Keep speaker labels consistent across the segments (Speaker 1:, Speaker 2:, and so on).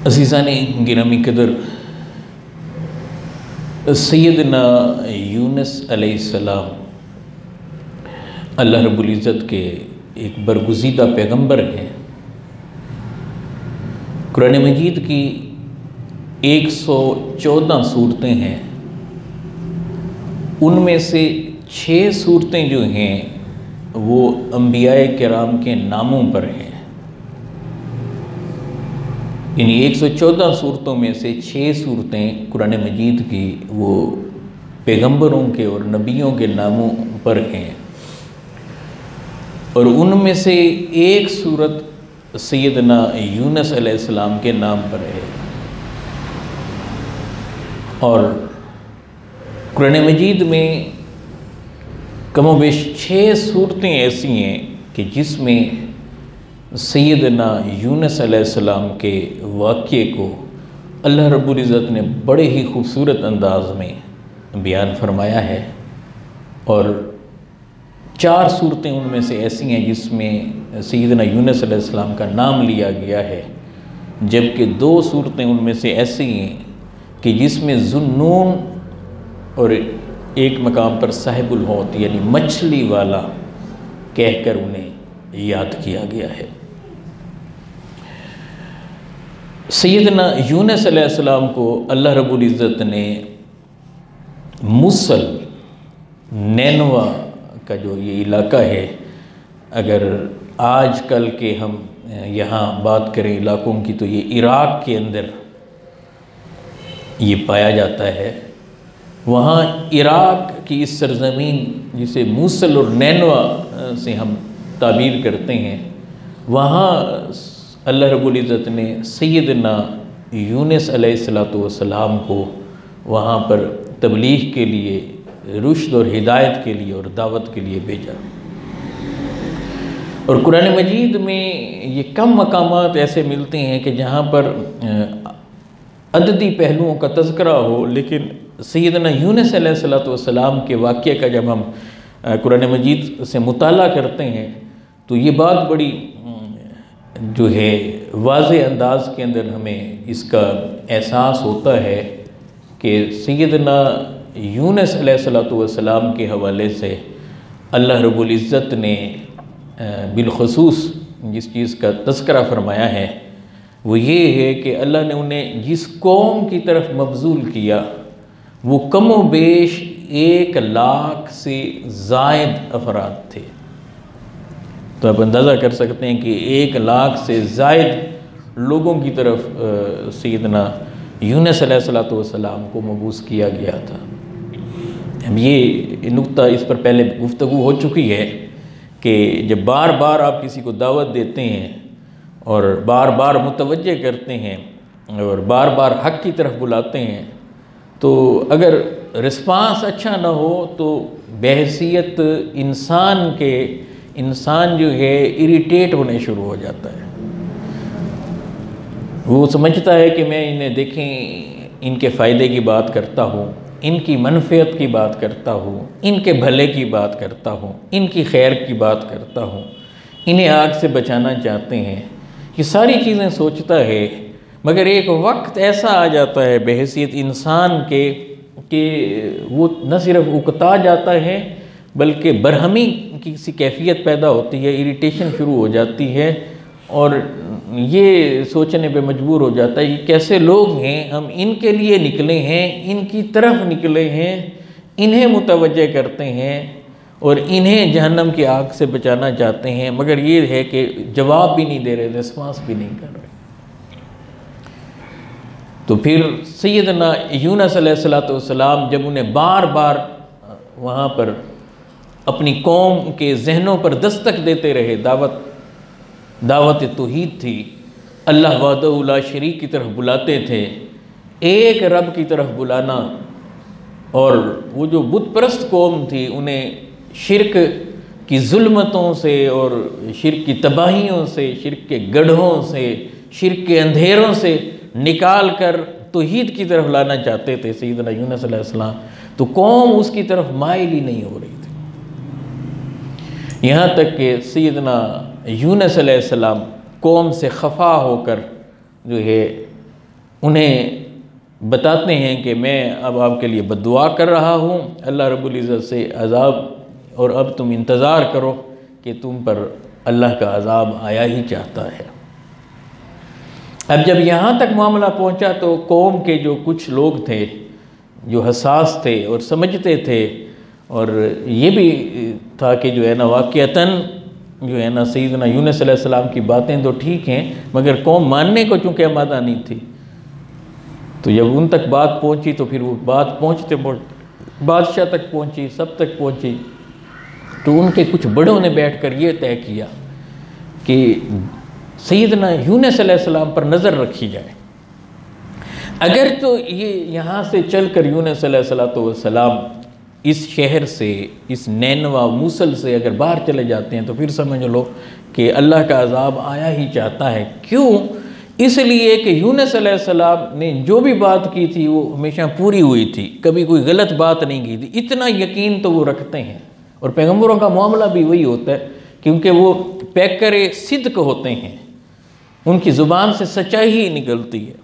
Speaker 1: अज़ीज़ाने गिरामी कदर, सैयदना यूनुस अलैहिस्सलाम अल्लाह रब्बुल इज़्ज़त के एक बरगुज़ीदा पैगंबर हैं। कुरान मजीद की 114 सूरतें हैं, उनमें से 6 सूरतें जो हैं वो अंबियाए किराम के नामों पर हैं। इन 114 सूरतों में से 6 सूरतें कुरान मजीद की वो पैगंबरों के और नबियों के नामों पर हैं, और उनमें से एक सूरत सैयदना यूनुस अलैहिस्सलाम के नाम पर है। और कुरान मजीद में कमोबेश 6 सूरतें ऐसी हैं कि जिसमें सैयदना यूनुस अलैहिस्सलाम के वाक़ये को अल्लाह रब्बुल इज़्ज़त ने बड़े ही खूबसूरत अंदाज में बयान फरमाया है। और 4 सूरतें उनमें से ऐसी हैं जिसमें सैयदना यूनुस अलैहिस्सलाम का नाम लिया गया है, जबकि 2 सूरतें उनमें से ऐसी हैं कि जिसमें ज़ुन्नून और एक मकाम पर साहिबुल हौत यानी मछली वाला कहकर उन्हें याद किया गया है। सैयदना यूनुस अलैहिस्सलाम को अल्लाह रब्बुल इज़्ज़त ने मुसल नैनवा का जो ये इलाका है, अगर आज कल के हम यहाँ बात करें इलाकों की तो ये इराक़ के अंदर ये पाया जाता है। वहाँ इराक़ की इस सरज़मीन जिसे मूसल और नैनवा से हम ताबीर करते हैं, वहाँ अल्लाह रब्बुल इज़्ज़त ने सैयदना यूनुस अलैहिस्सलातु वस्सलाम को वहाँ पर तबलीग के लिए, रुश्द और हिदायत के लिए और दावत के लिए भेजा। और कुरान मजीद में ये कम मकामात ऐसे मिलते हैं कि जहाँ पर अददी पहलुओं का तज़किरा हो, लेकिन सैयदना यूनुस अलैहिस्सलातु वस्सलाम के वाक़ये का जब हम कुरान मजीद से मुताला करते हैं तो ये बात बड़ी जो है वाज़े अंदाज़ के अंदर हमें इसका एहसास होता है कि सैयदना यूनुस अलैहिस्सलातु वस्सलाम के हवाले से अल्लाह रब्बुल इज़्ज़त ने बिलख़ुसूस जिस चीज़ का तज़किरा फरमाया है वो ये है कि अल्लाह ने उन्हें जिस कौम की तरफ मबज़ूल किया वो कमो बेश 1 लाख से ज़ायद अफराद थे। तो आप अंदाज़ा कर सकते हैं कि 1 लाख से ज़ायद लोगों की तरफ सैयदना यूनुस अलैहिस्सलातु वस्सलाम को मबूस किया गया था। अब ये नुक्ता इस पर पहले गुफ्तगू हो चुकी है कि जब बार बार आप किसी को दावत देते हैं और बार बार मुतवज्जे करते हैं और बार बार हक़ की तरफ बुलाते हैं, तो अगर रिस्पांस अच्छा ना हो तो बहैसियत इंसान जो है इरिटेट होने शुरू हो जाता है। वो समझता है कि मैं इन्हें देखें, इनके फ़ायदे की बात करता हूँ, इनकी मनफ़ियत की बात करता हूँ, इनके भले की बात करता हूँ, इनकी खैर की बात करता हूँ, इन्हें आग से बचाना चाहते हैं, ये सारी चीज़ें सोचता है। मगर एक वक्त ऐसा आ जाता है बहैसियत इंसान के कि वो न सिर्फ उकता जाता है बल्कि बरहमी की सी कैफियत पैदा होती है, इरिटेशन शुरू हो जाती है और ये सोचने पे मजबूर हो जाता है कि कैसे लोग हैं, हम इनके लिए निकले हैं, इनकी तरफ निकले हैं, इन्हें मुतवज्जे करते हैं और इन्हें जहन्नम की आग से बचाना चाहते हैं, मगर ये है कि जवाब भी नहीं दे रहे, रिस्पांस भी नहीं कर रहे। तो फिर सैयदना यूनुस अलैहिस्सलातु वस्सलाम जब उन्हें बार बार वहाँ पर अपनी कौम के जहनों पर दस्तक देते रहे, दावत तौहीद थी, अल्लाह वहदहू ला शरीक की तरफ बुलाते थे, एक रब की तरफ बुलाना, और वो जो बुत परस्त कौम थी उन्हें शिरक की जुल्मतों से और शिरक की तबाहियों से, शिरक के गड्ढों से, शिरक के अंधेरों से निकाल कर तौहीद की तरफ लाना चाहते थे सैयदना यूनुस अलैहिस्सलाम। तो कौम उसकी तरफ माइल ही नहीं हो रही थी, यहाँ तक कि सैयदना यूनुस अलैहिस्सलाम कौम से खफा होकर जो है उन्हें बताते हैं कि मैं अब आपके लिए बद्दुआ कर रहा हूँ अल्लाह रब्बुल इज़्ज़त से अज़ाब, और अब तुम इंतज़ार करो कि तुम पर अल्लाह का अज़ाब आया ही चाहता है। अब जब यहाँ तक मामला पहुँचा तो कौम के जो कुछ लोग थे जो हसास थे और समझते थे, और ये भी था कि जो है ना वाक़ियतन जो है ना सैयदना यूनुस अलैहिस्सलाम की बातें तो ठीक हैं, मगर कौम मानने को चूँकि आमादा नहीं थी, तो जब उन तक बात पहुँची तो फिर वो बात पहुँचते बादशाह तक पहुँची, सब तक पहुँची। तो उनके कुछ बड़ों ने बैठकर ये तय किया कि सैयदना यूनुस अलैहिस्सलाम पर नज़र रखी जाए। अगर तो ये यहाँ से चलकर यूनुस अलैहिस्सलाम इस शहर से, इस नैनवा मूसल से अगर बाहर चले जाते हैं तो फिर समझ लो कि अल्लाह का अज़ाब आया ही चाहता है। क्यों? इसलिए कि यूनुस अलैहिस्सलाम ने जो भी बात की थी वो हमेशा पूरी हुई थी, कभी कोई गलत बात नहीं की थी। इतना यकीन तो वो रखते हैं, और पैगंबरों का मामला भी वही होता है, क्योंकि वो पैकर सिद्क होते हैं, उनकी ज़ुबान से सच्चाई ही निकलती है।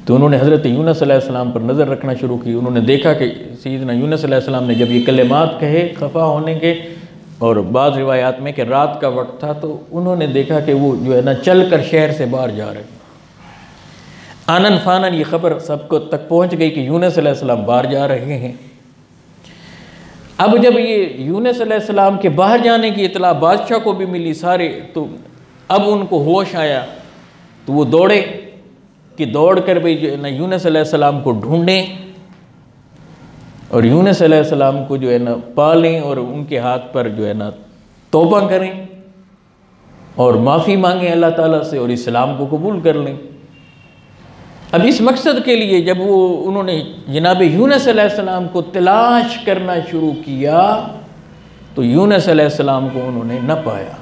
Speaker 1: तो उन्होंने हज़रत यूनुस अलैहिस्सलाम पर नज़र रखना शुरू की। उन्होंने देखा कि सैयदना यूनुस अलैहिस्सलाम ने जब ये कलिमात कहे खफा होने के, और बाद रिवायात में कि रात का वक्त था, तो उन्होंने देखा कि वो जो है ना चल कर शहर से बाहर जा रहे हैं। आनन फानन ये खबर सबको तक पहुँच गई कि यूनुस अलैहिस्सलाम बाहर जा रहे हैं। अब जब ये यूनुस अलैहिस्सलाम के बाहर जाने की इतला बादशाह को भी मिली सारे, तो अब उनको होश आया, तो वो दौड़े कि दौड़ कर भाई जो है ना यूनुस अलैहिस्सलाम को ढूंढें और यूनुस अलैहिस्सलाम को जो है ना पालें और उनके हाथ पर जो है ना तौबा करें और माफ़ी मांगें अल्लाह ताला से और इस्लाम को कबूल कर लें। अब इस मकसद के लिए जब वो उन्होंने जनाब यूनुस अलैहिस्सलाम को तलाश करना शुरू किया तो यूनुस अलैहिस्सलाम को उन्होंने न पाया।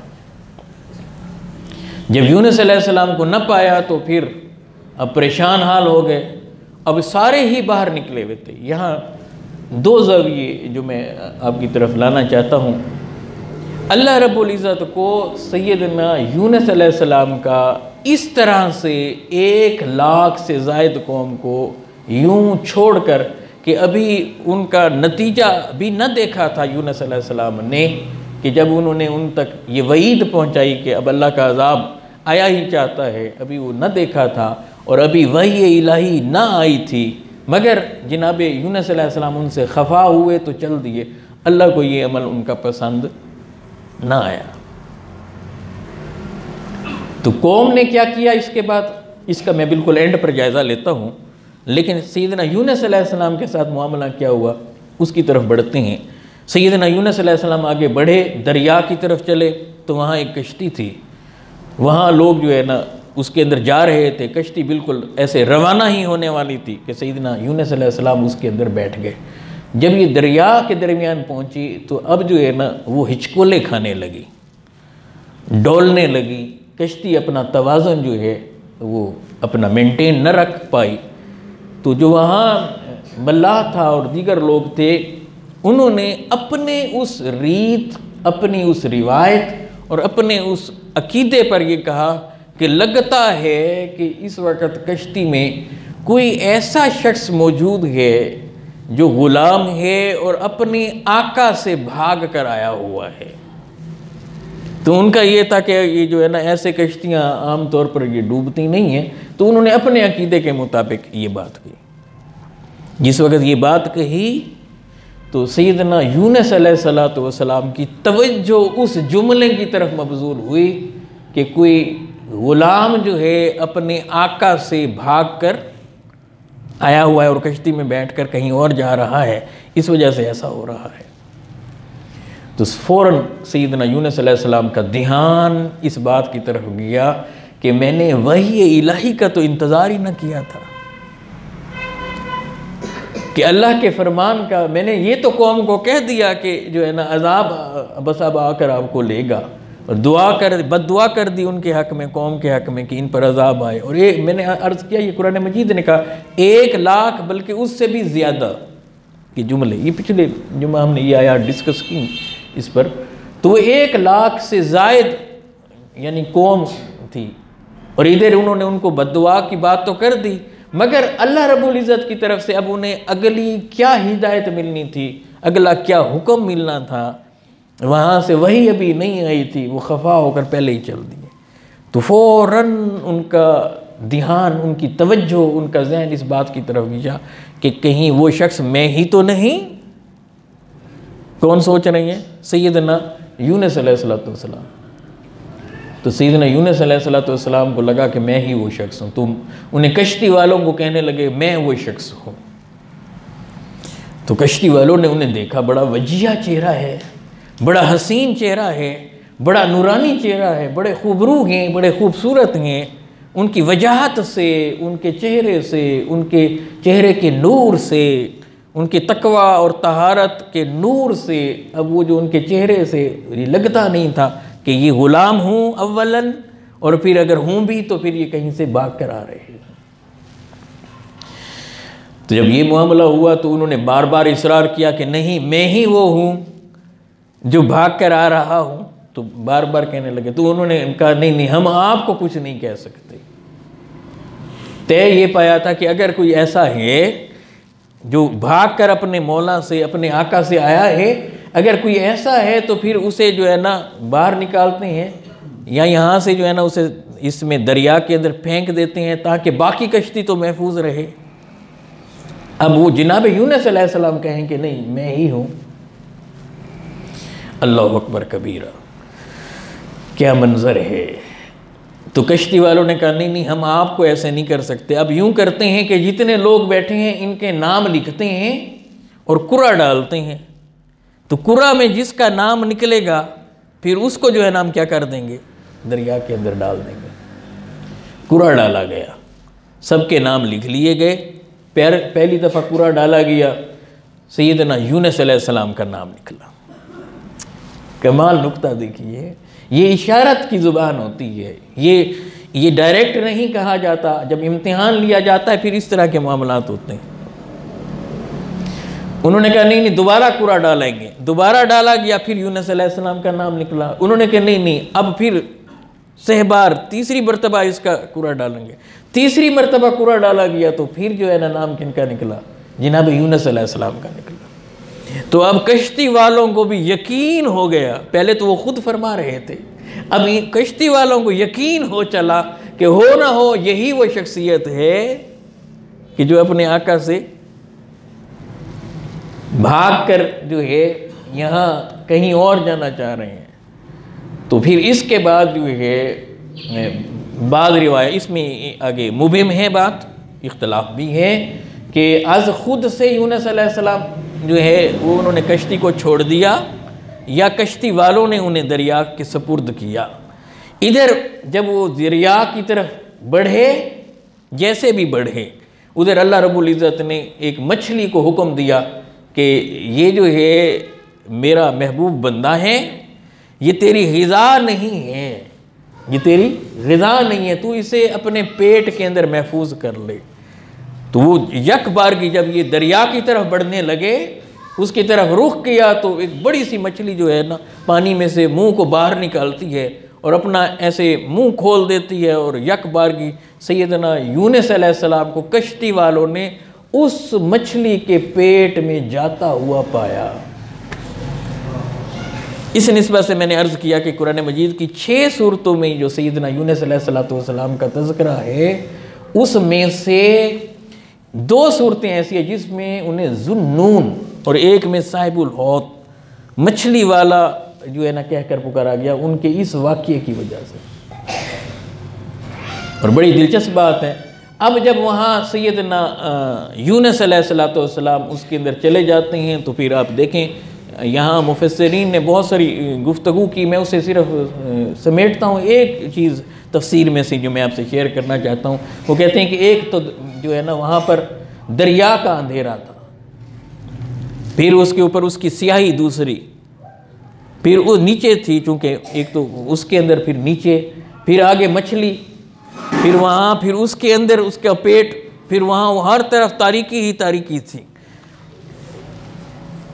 Speaker 1: जब यूनुस अलैहिस्सलाम को न पाया तो फिर अब परेशान हाल हो गए। अब सारे ही बाहर निकले हुए थे। यहाँ दो ज़ाविये जो मैं आपकी तरफ लाना चाहता हूँ। अल्लाह रब्बुल इज़्ज़त को सैयदना यूनुस अलैहिस्सलाम का इस तरह से 1 लाख से ज़ायद कौम को यूं छोड़कर कि अभी उनका नतीजा भी न देखा था यूनुस अलैहिस्सलाम ने, कि जब उन्होंने उन तक ये वईद पहुंचाई कि अब अल्लाह का अज़ाब आया ही चाहता है, अभी वो न देखा था और अभी वही इलाही ना आई थी, मगर जनाब यूनुस अलैहिस्सलाम उनसे खफा हुए तो चल दिए। अल्लाह को ये अमल उनका पसंद ना आया। तो कौम ने क्या किया इसके बाद, इसका मैं बिल्कुल एंड पर जायज़ा लेता हूँ, लेकिन सैयदना यूनुस अलैहिस्सलाम के साथ मामला क्या हुआ उसकी तरफ बढ़ते हैं। सैयदना यूनुस अलैहिस्सलाम आगे बढ़े, दरिया की तरफ चले तो वहाँ एक कश्ती थी। वहाँ लोग जो है ना उसके अंदर जा रहे थे। कश्ती बिल्कुल ऐसे रवाना ही होने वाली थी कि सैयदना यूनुस अलैहिस्सलाम उसके अंदर बैठ गए। जब ये दरिया के दरमियान पहुँची तो अब जो है ना वो हिचकोले खाने लगी, डोलने लगी। कश्ती अपना तवाज़ुन जो है वो अपना मेंटेन न रख पाई। तो जो वहाँ मल्लाह था और दीगर लोग थे, उन्होंने अपने उस रीत, अपनी उस रिवायत और अपने उस अकीदे पर ये कहा कि लगता है कि इस वक्त कश्ती में कोई ऐसा शख्स मौजूद है जो ग़ुलाम है और अपने आका से भाग कर आया हुआ है। तो उनका ये था कि ये जो है ना ऐसे कश्तियाँ आम तौर पर ये डूबती नहीं हैं। तो उन्होंने अपने अकीदे के मुताबिक ये बात की। जिस वक्त ये बात कही तो सैयदना यूनुस अलैहिस्सलाम की तवज्जो उस जुमले की तरफ मबजूल हुई कि कोई ग़ुलाम जो है अपने आका से भाग कर आया हुआ है और कश्ती में बैठकर कहीं और जा रहा है, इस वजह से ऐसा हो रहा है। तो फ़ौरन सैयदना यूनुस अलैहिस्सलाम का ध्यान इस बात की तरफ गया कि मैंने वही इलाही का तो इंतज़ार ही न किया था, कि अल्लाह के फरमान का। मैंने ये तो कौम को कह दिया कि जो है ना अज़ाब बस अब आकर आपको लेगा, और बद्दुआ कर दी उनके हक़ में, कौम के हक़ में कि इन पर अज़ाब आए। और ये मैंने अर्ज़ किया, ये कुरान मजीद ने कहा 1 लाख बल्कि उससे भी ज़्यादा के जुमले। ये पिछले जुम्मा हमने ये आया डिस्कस की इस पर। तो वो 1 लाख से ज़ायद यानी कौम थी और इधर उन्होंने उनको बद्दुआ की बात तो कर दी, मगर अल्लाह रब्बुल इज़्ज़त की तरफ से अब उन्हें अगली क्या हिदायत मिलनी थी, अगला क्या हुक्म मिलना था, वहाँ से वही अभी नहीं आई थी, वो खफा होकर पहले ही चल दिए। तो फ़ौरन उनका ध्यान, उनकी तवज्जो, उनका ज़हन इस बात की तरफ गया कि कहीं वो शख्स मैं ही तो नहीं। कौन सोच रही हैं? सैयदना यूनुस अलैहिस्सलाम। तो सैयदना यूनुस अलैहिस्सलाम को लगा कि मैं ही वो शख्स हूँ। तो उन्हें कश्ती वालों को कहने लगे मैं वो शख्स हूँ। तो कश्ती वालों ने उन्हें देखा, बड़ा वजिया चेहरा है, बड़ा हसीन चेहरा है, बड़ा नूरानी चेहरा है, बड़े खूबरू हैं, बड़े खूबसूरत हैं। उनकी वजाहत से, उनके चेहरे से, उनके चेहरे के नूर से, उनके तकवा और तहारत के नूर से अब वो जो उनके चेहरे से लगता नहीं था कि ये ग़ुलाम हूँ अव्वलन, और फिर अगर हूँ भी तो फिर ये कहीं से भाग कर आ रहे हैं। तो जब ये मामला हुआ तो उन्होंने बार बार इसरार किया कि नहीं मैं ही वो हूँ जो भाग कर आ रहा हूँ। तो बार बार कहने लगे। तो उन्होंने कहा नहीं नहीं, हम आपको कुछ नहीं कह सकते। तय ये पाया था कि अगर कोई ऐसा है जो भाग कर अपने मौला से, अपने आका से आया है, अगर कोई ऐसा है तो फिर उसे जो है ना बाहर निकालते हैं, या यहाँ से जो है ना उसे इसमें दरिया के अंदर फेंक देते हैं ताकि बाकी कश्ती तो महफूज रहे। अब वो जनाब यूनुस अलैहिस्सलाम कहें कि नहीं मैं ही हूँ। अल्लाहु अकबर कबीरा, क्या मंजर है। तो कश्ती वालों ने कहा नहीं नहीं, हम आपको ऐसे नहीं कर सकते। अब यूं करते हैं कि जितने लोग बैठे हैं इनके नाम लिखते हैं और कुरा डालते हैं। तो कुरा में जिसका नाम निकलेगा फिर उसको जो है नाम क्या कर देंगे, दरिया के अंदर डाल देंगे। कुरा डाला गया, सबके नाम लिख लिए गए। पहली दफ़ा कुरा डाला गया, सैयदना यूनुस अलैहिस्सलाम का नाम निकला। कमाल नुक्ता देखिए, ये इशारत की ज़ुबान होती है, ये डायरेक्ट नहीं कहा जाता। जब इम्तिहान लिया जाता है फिर इस तरह के मामलात होते हैं। उन्होंने कहा नहीं नहीं दोबारा कुरा डालेंगे। दोबारा डाला गया, फिर यूनुस अलैहिस्सलाम का नाम निकला। उन्होंने कहा नहीं नहीं, अब फिर सहबार तीसरी मरतबा इसका कुरा डालेंगे। तीसरी मरतबा कुरा डाला गया तो फिर जो है ना नाम किनका निकला, जनाब यूनुस अलैहिस्सलाम का निकला। तो अब कश्ती वालों को भी यकीन हो गया। पहले तो वो खुद फरमा रहे थे, अब कश्ती वालों को यकीन हो चला कि हो ना हो यही वो शख्सियत है कि जो अपने आका से भाग कर जो है यहाँ कहीं और जाना चाह रहे हैं। तो फिर इसके बाद जो है बाद रिवायत इसमें आगे मुबहिम है, बात इख्तलाफ भी है कि आज खुद से यूनुस अलैहिस्सलाम जो है वो उन्होंने कश्ती को छोड़ दिया या कश्ती वालों ने उन्हें दरिया के सपुर्द किया। इधर जब वो दरिया की तरफ बढ़े, जैसे भी बढ़े, उधर अल्लाह रब्बुल इज़्ज़त ने एक मछली को हुक्म दिया कि ये जो है मेरा महबूब बंदा है, ये तेरी ग़िज़ा नहीं है, ये तेरी ग़िज़ा नहीं है, तू इसे अपने पेट के अंदर महफूज कर ले। तो वो यक बार की जब ये दरिया की तरफ बढ़ने लगे, उसकी तरफ रुख किया तो एक बड़ी सी मछली जो है ना पानी में से मुंह को बाहर निकालती है और अपना ऐसे मुंह खोल देती है, और यक बार की सैयदना यूनुस अलैहिस्सलाम को कश्ती वालों ने उस मछली के पेट में जाता हुआ पाया। इस निस्बत से मैंने अर्ज़ किया कि कुरान मजीद की 6 सूरतों में जो सैयदना यूनुस अलैहिस्सलाम का तज़किरा है, उसमें से 2 सूरतें ऐसी हैं जिसमें उन्हें ज़ुन्नून और एक में साहिबुल हौत, मछली वाला जो है ना कहकर पुकारा गया उनके इस वाक़ये की वजह से। और बड़ी दिलचस्प बात है, अब जब वहाँ सैयदना यूनुस अलैहिस्सलाम उसके अंदर चले जाते हैं तो फिर आप देखें यहाँ मुफस्सिरीन ने बहुत सारी गुफ्तगू की, मैं उसे सिर्फ समेटता हूँ। एक चीज़ तफसीर में से जो मैं आपसे शेयर करना चाहता हूँ, वो कहते हैं कि एक तो जो है ना वहाँ पर दरिया का अंधेरा था, फिर उसके ऊपर उसकी स्याही दूसरी, फिर वो नीचे थी चूँकि एक तो उसके अंदर, फिर नीचे, फिर आगे मछली, फिर वहाँ, फिर उसके अंदर उसका पेट, फिर वहाँ हर तरफ तारीकी ही तारीकी थी।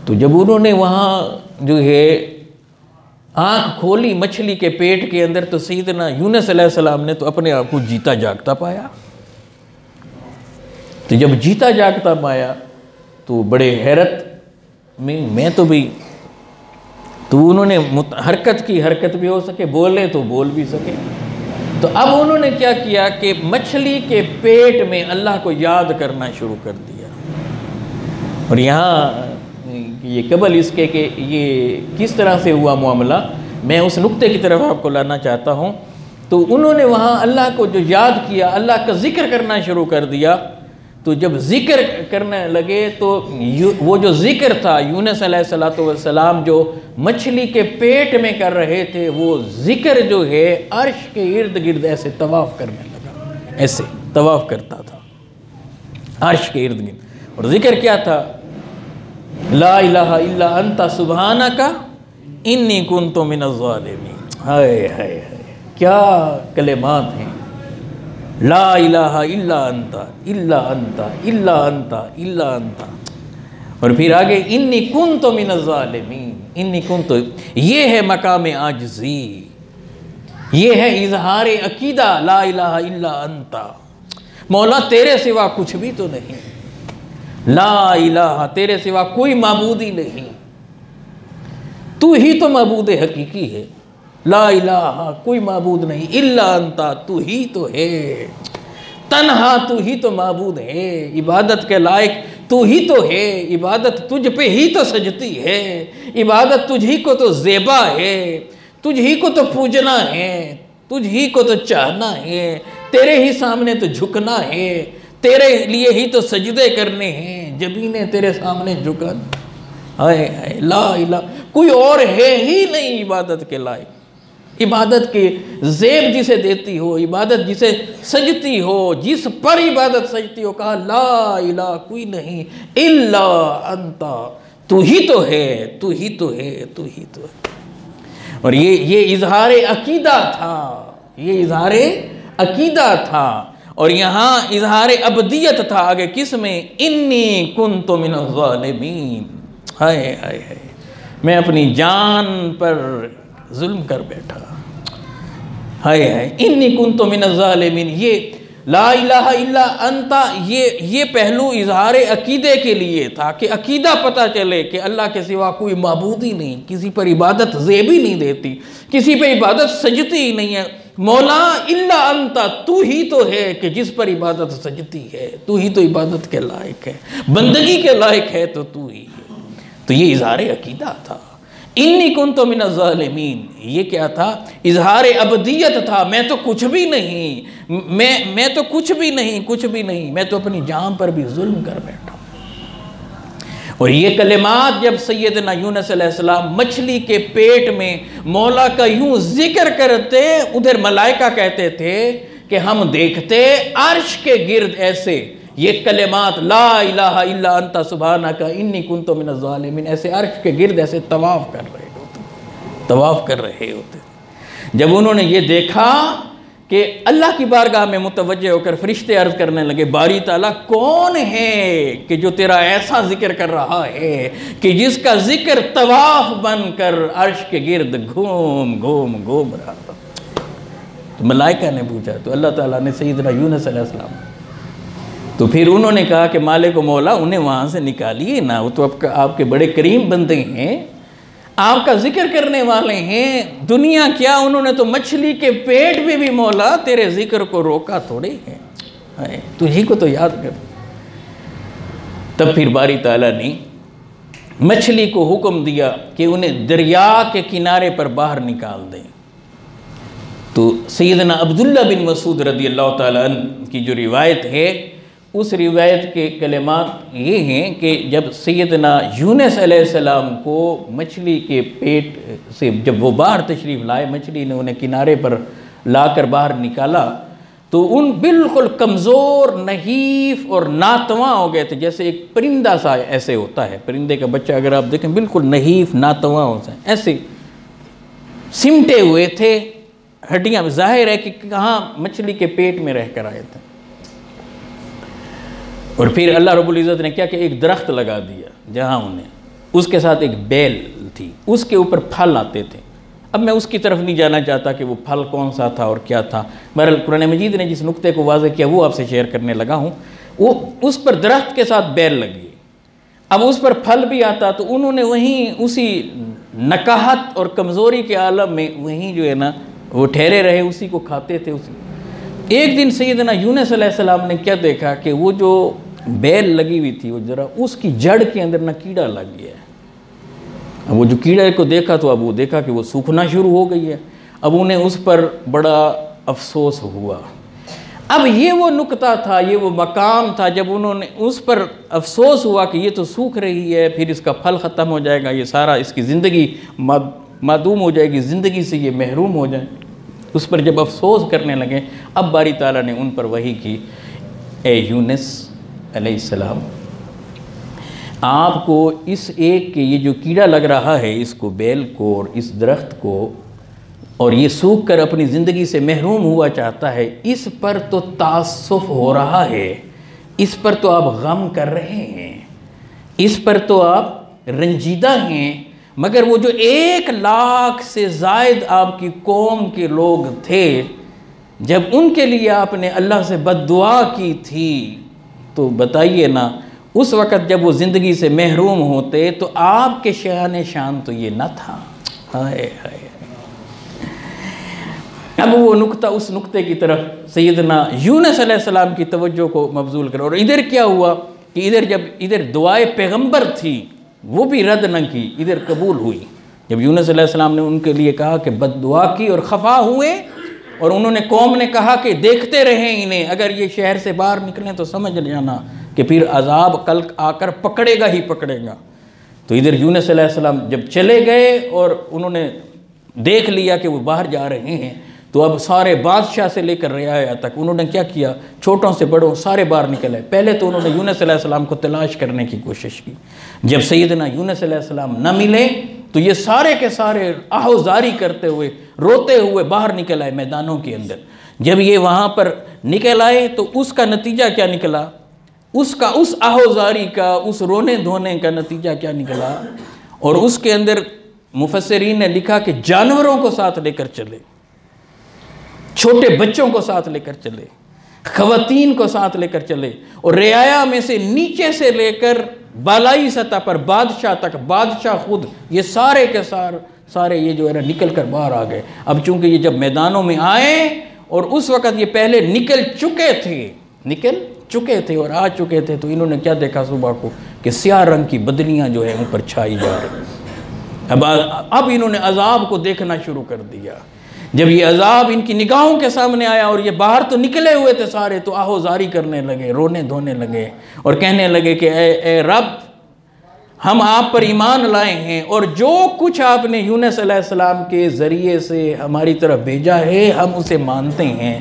Speaker 1: तो जब उन्होंने वहाँ जो है आँख खोली मछली के पेट के अंदर तो सैयदना यूनुस अलैहिस्सलाम ने तो अपने आप को जीता जागता पाया। तो जब जीता जागता पाया तो बड़े हैरत में, मैं तो भी, तो उन्होंने हरकत की, हरकत भी हो सके, बोले तो बोल भी सके। तो अब उन्होंने क्या किया कि मछली के पेट में अल्लाह को याद करना शुरू कर दिया। और यहाँ ये कबल इसके कि ये किस तरह से हुआ मामला, मैं उस नुक्ते की तरफ आपको लाना चाहता हूँ। तो उन्होंने वहाँ अल्लाह को जो याद किया, अल्लाह का जिक्र करना शुरू कर दिया। तो जब जिक्र करने लगे तो वो जो जिक्र था यूनुस अलैहिस्सलाम जो मछली के पेट में कर रहे थे, वो जिक्र जो है अर्श के इर्द गिर्द ऐसे तवाफ़ करने लगा, ऐसे तवाफ़ करता था अर्श के इर्द गिर्द। और जिक्र क्या था? ला इलाहा इल्ला अंता सुब्हानका इन्नी कुन्तु मिनज़ ज़ालिमीन। हाय हाय हाय, क्या कलेमात हैं। ला इलाहा इल्ला अंता इल्ला अंता इल्ला अंता इल्ला अंता। और फिर आगे इन्नी कुन्तु मिनज़ ज़ालिमीन, इन्नी कुन्तु, ये है मकाम आजिज़ी, ये है इज़हार अकीदा। ला इलाहा इल्ला अंता, मौला तेरे सिवा कुछ भी तो नहीं, ला इलाहा, तेरे सिवा कोई माबूद ही नहीं, तू ही तो माबूद हकीकी है। ला इलाहा, कोई माबूद नहीं, इल्ला अंता, तू ही तो है, तन्हा तू ही तो माबूद है, इबादत के लायक तू ही तो है, इबादत तुझ पे ही तो सजती है, इबादत तुझ ही को तो ज़ेबा है, तुझ ही को तो पूजना है, तुझ ही को तो चाहना है, तेरे ही सामने तो झुकना है, तेरे लिए ही तो सजदे करने हैं, जबीने तेरे सामने झुकन। हाय हाय, ला इलाहा, कोई और है ही नहीं इबादत के लायक, इबादत के ज़ेब जिसे देती हो, इबादत जिसे सजती हो, जिस पर इबादत सजती हो, कहा ला इलाहा, कोई नहीं, इल्ला अंता, तू ही तो है, तू ही तो है, तू ही तो है। और ये इज़हार अकीदा था, ये इज़हार अकीदा था। और यहाँ इज़हार अबदियत था आगे किस में? इन्नी कुन्तु मिनज़ ज़ालिमीन। हाय हाय हाय, मैं अपनी जान पर जुल्म कर बैठा। हाय हाय, इन्नी कुन्तु मिनज़ ज़ालिमीन। ये ला इलाहा इल्ला अंता, ये पहलू इज़हार अकीदे के लिए था कि अकीदा पता चले कि अल्लाह के सिवा कोई माबूद ही नहीं, किसी पर इबादत ज़ेबी नहीं देती, किसी पर इबादत सजती ही नहीं है। मौला इल्ला अंता, तू ही तो है कि जिस पर इबादत सजती है, तू ही तो इबादत के लायक है, बंदगी के लायक है, तो तू ही है। तो ये इज़हार अकीदा था। इन्नी कुन्तु मिनज़ ज़ालिमीन, ये क्या था? इज़हार अबदियत था। मैं तो कुछ भी नहीं, मैं तो कुछ भी नहीं, कुछ भी नहीं, मैं तो अपनी जान पर भी जुल्म कर बैठा। और ये कलिमात जब सैयदना यूनुस अलैहिस्सलाम मछली के पेट में मौला का यूं जिक्र करते, उधर मलाइका कहते थे कि हम देखते अर्श के गिर्द ऐसे ये कलिमात ला इलाहा इल्ला अंता सुब्हानका इन्नी कुन्तु मिनज़ ज़ालिमीन, ऐसे अर्श के गिर्द ऐसे तवाफ़ कर रहे होते, तवाफ़ कर रहे होते। जब उन्होंने ये देखा कि अल्लाह की बारगाह में मुतवज्जे होकर फरिश्ते अर्ज़ करने लगे, बारी ताला कौन है कि जो तेरा ऐसा जिक्र कर रहा है कि जिसका जिक्र तवाफ़ बनकर अर्श के गिर्द घूम घूम घूम रहा। तो मलाइका ने पूछा, तो अल्लाह ताला ने सैयदना यूनुस अलैहिस्सलाम, तो फिर उन्होंने कहा कि मालिक व मौला उन्हें वहाँ से निकालिए ना, वो तो आपके बड़े करीम बंदे हैं, आपका जिक्र करने वाले हैं। दुनिया क्या, उन्होंने तो मछली के पेट में भी मौला तेरे जिक्र को रोका थोड़े हैं, तुझी को तो याद कर। तब फिर बारी ताला ने मछली को हुक्म दिया कि उन्हें दरिया के किनारे पर बाहर निकाल दें। तो सैयदना अब्दुल्ला बिन मसूद रज़ी अल्लाह ताला अन्हु की जो रिवायत है, उस रिवायत के कलिमात ये हैं कि जब सैयदना यूनुस अलैहिस्सलाम को मछली के पेट से जब वो बाहर तशरीफ़ लाए, मछली ने उन्हें किनारे पर लाकर बाहर निकाला, तो उन बिल्कुल कमज़ोर, नहीफ़ और नातवां हो गए थे, जैसे एक परिंदा सा ऐसे होता है, परिंदे का बच्चा अगर आप देखें बिल्कुल नहीफ़ नातवां होता है, ऐसे सिमटे हुए थे, हड्डियाँ में, ज़ाहिर है कि कहाँ मछली के पेट में रह कर आए थे। और फिर अल्लाह रब्बुल इज़्ज़त ने क्या कि एक दरख्त लगा दिया जहाँ उन्हें, उसके साथ एक बेल थी, उसके ऊपर फल आते थे, अब मैं उसकी तरफ नहीं जाना चाहता कि वो फल कौन सा था और क्या था। बहरहाल कुरान मजीद ने जिस नुक्ते को वाज़ेह किया वो आपसे शेयर करने लगा हूँ। वो उस पर दरख्त के साथ बैल लगी, अब उस पर फल भी आता, तो उन्होंने वहीं उसी नकाहत और कमज़ोरी के आलम में वहीं जो है ना वो ठहरे रहे, उसी को खाते थे। उसी एक दिन सैयदना यूनुस अलैहिस्सलाम ने क्या देखा कि वो जो बैल लगी हुई थी वो ज़रा उसकी जड़ के अंदर ना कीड़ा लग गया है। अब वो जो कीड़े को देखा तो अब वो देखा कि वो सूखना शुरू हो गई है। अब उन्हें उस पर बड़ा अफसोस हुआ। अब ये वो नुक्ता था, ये वो मकाम था जब उन्होंने उस पर अफसोस हुआ कि ये तो सूख रही है, फिर इसका फल ख़त्म हो जाएगा, ये सारा इसकी ज़िंदगी मादूम हो जाएगी, ज़िंदगी से ये महरूम हो जाए। उस पर जब अफसोस करने लगे, अब बारी ताला ने उन पर वही की, ए यूनुस अलैहिस्सलाम, आपको इस एक के ये जो कीड़ा लग रहा है, इसको बैल को और इस दरख्त को, और ये सूख कर अपनी ज़िंदगी से महरूम हुआ चाहता है, इस पर तो तासुफ हो रहा है, इस पर तो आप गम कर रहे हैं, इस पर तो आप रंजीदा हैं। मगर वो जो 1 लाख से ज़ायद आपकी कौम के लोग थे, जब उनके लिए आपने अल्लाह से बद्दुआ की थी, तो बताइए ना, उस वक़्त जब वो ज़िंदगी से महरूम होते तो आपके शान शान तो ये न था। हाय हाय। अब वो नुक्ता, उस नुक्ते की तरफ सैयदना यूनुस अलैहिस्सलाम की तवज्जो को मबजूल करो। और इधर क्या हुआ कि इधर जब इधर दुआए पैगंबर थी वो भी रद्द न की, इधर कबूल हुई। जब यूनुस अलैहिस्सलाम ने उनके लिए कहा कि बद्दुआ की और खफा हुए, और उन्होंने कौम ने कहा कि देखते रहें इन्हें, अगर ये शहर से बाहर निकलें तो समझ जाना कि फिर अजाब कल आकर पकड़ेगा ही पकड़ेगा। तो इधर यूनुस अलैहिस्सलाम जब चले गए और उन्होंने देख लिया कि वो बाहर जा रहे हैं, तो अब सारे बादशाह से लेकर रियाया तक उन्होंने क्या किया, छोटों से बड़ों सारे बाहर निकल आए। पहले तो उन्होंने यूनुस अलैहिस्सलाम को तलाश करने की कोशिश की। जब सैयदना यूनुस अलैहिस्सलाम न मिले तो ये सारे के सारे आहोजारी करते हुए, रोते हुए बाहर निकल आए मैदानों के अंदर। जब ये वहाँ पर निकल आए तो उसका नतीजा क्या निकला, उसका उस आहोजारी का, उस रोने धोने का नतीजा क्या निकला। और उसके अंदर मुफस्सिरीन ने लिखा कि जानवरों को साथ लेकर चले, छोटे बच्चों को साथ लेकर चले, खवातीन को साथ लेकर चले, और रियाया में से नीचे से लेकर बालाई सतह पर बादशाह तक, बादशाह खुद, ये सारे के सारे ये जो है ना निकल कर बाहर आ गए। अब चूंकि ये जब मैदानों में आए और उस वक़्त ये पहले निकल चुके थे और आ चुके थे, तो इन्होंने क्या देखा सुबह को कि स्याह रंग की बदलियाँ जो है ऊपर छाई जा रही। अब इन्होंने अजाब को देखना शुरू कर दिया। जब ये अजाब इनकी निगाहों के सामने आया और ये बाहर तो निकले हुए थे सारे, तो आहोजारी करने लगे, रोने धोने लगे और कहने लगे कि ए रब, हम आप पर ईमान लाए हैं और जो कुछ आपने यूनुस अलैहिस्सलाम के ज़रिए से हमारी तरफ भेजा है हम उसे मानते हैं।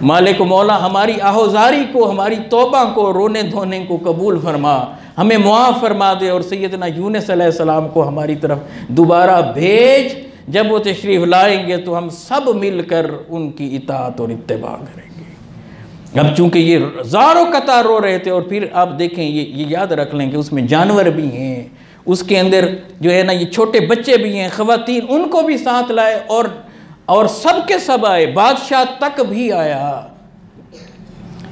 Speaker 1: मालिक मौला, हमारी आहोजारी को, हमारी तौबा को, रोने धोने को कबूल फरमा, हमें मुआफ़ फरमा दे और सैयदना यूनुस अलैहिस्सलाम को हमारी तरफ दोबारा भेज। जब वो तशरीफ़ लाएंगे तो हम सब मिलकर उनकी इताअत और इत्तिबा करेंगे। अब चूँकि ये ज़ारों कतार रो रहे थे, और फिर आप देखें ये याद रख लें कि उसमें जानवर भी हैं, उसके अंदर जो है ना ये छोटे बच्चे भी हैं, ख़वातीन, उनको भी साथ लाए और सब के सब आए, बादशाह तक भी आया।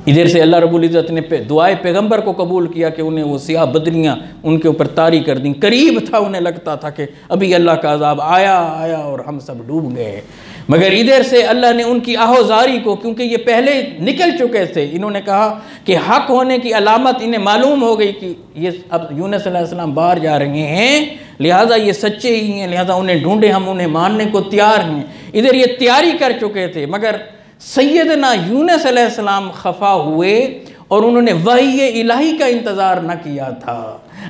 Speaker 1: इधर से अल्लाह रब्बुल इज़्ज़त ने दुआए पैगंबर को कबूल किया कि उन्हें वो सियाह बदलियाँ उनके ऊपर तारी कर दी। करीब था, उन्हें लगता था कि अभी अल्लाह का अज़ाब आया और हम सब डूब गए। मगर इधर से अल्लाह ने उनकी आहोजारी को, क्योंकि ये पहले निकल चुके थे, इन्होंने कहा कि हक़ होने की अलामत इन्हें मालूम हो गई कि ये अब यूनुस अलैहिस्सलाम बाहर जा रहे हैं, लिहाजा ये सच्चे ही हैं, लिहाजा उन्हें ढूंढे, हम उन्हें मानने को तैयार हैं। इधर ये तैयारी कर चुके थे, मगर सैयदना यूनुस अलैहिस्सलाम खफा हुए और उन्होंने वही इलाही का इंतज़ार न किया था,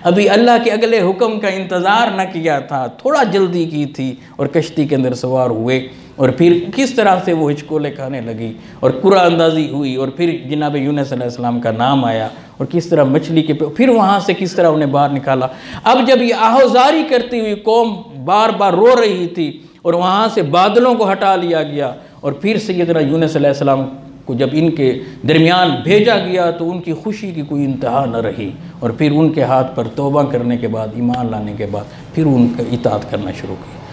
Speaker 1: अभी अल्लाह के अगले हुक्म का इंतज़ार न किया था, थोड़ा जल्दी की थी और कश्ती के अंदर सवार हुए। और फिर किस तरह से वो हिचकोले खाने लगी और कुरा अंदाज़ी हुई, और फिर जनाब यूनुस अलैहिस्सलाम का नाम आया, और किस तरह मछली के फिर वहाँ से किस तरह उन्हें बाहर निकाला। अब जब ये आहोजारी करती हुई कौम बार बार रो रही थी और वहाँ से बादलों को हटा लिया गया, और फिर सैयदना यूनुस अलैहिस्सलाम को जब इनके दरमियान भेजा गया तो उनकी खुशी की कोई इंतहा न रही, और फिर उनके हाथ पर तौबा करने के बाद, ईमान लाने के बाद, फिर उनका इताअत करना शुरू किया।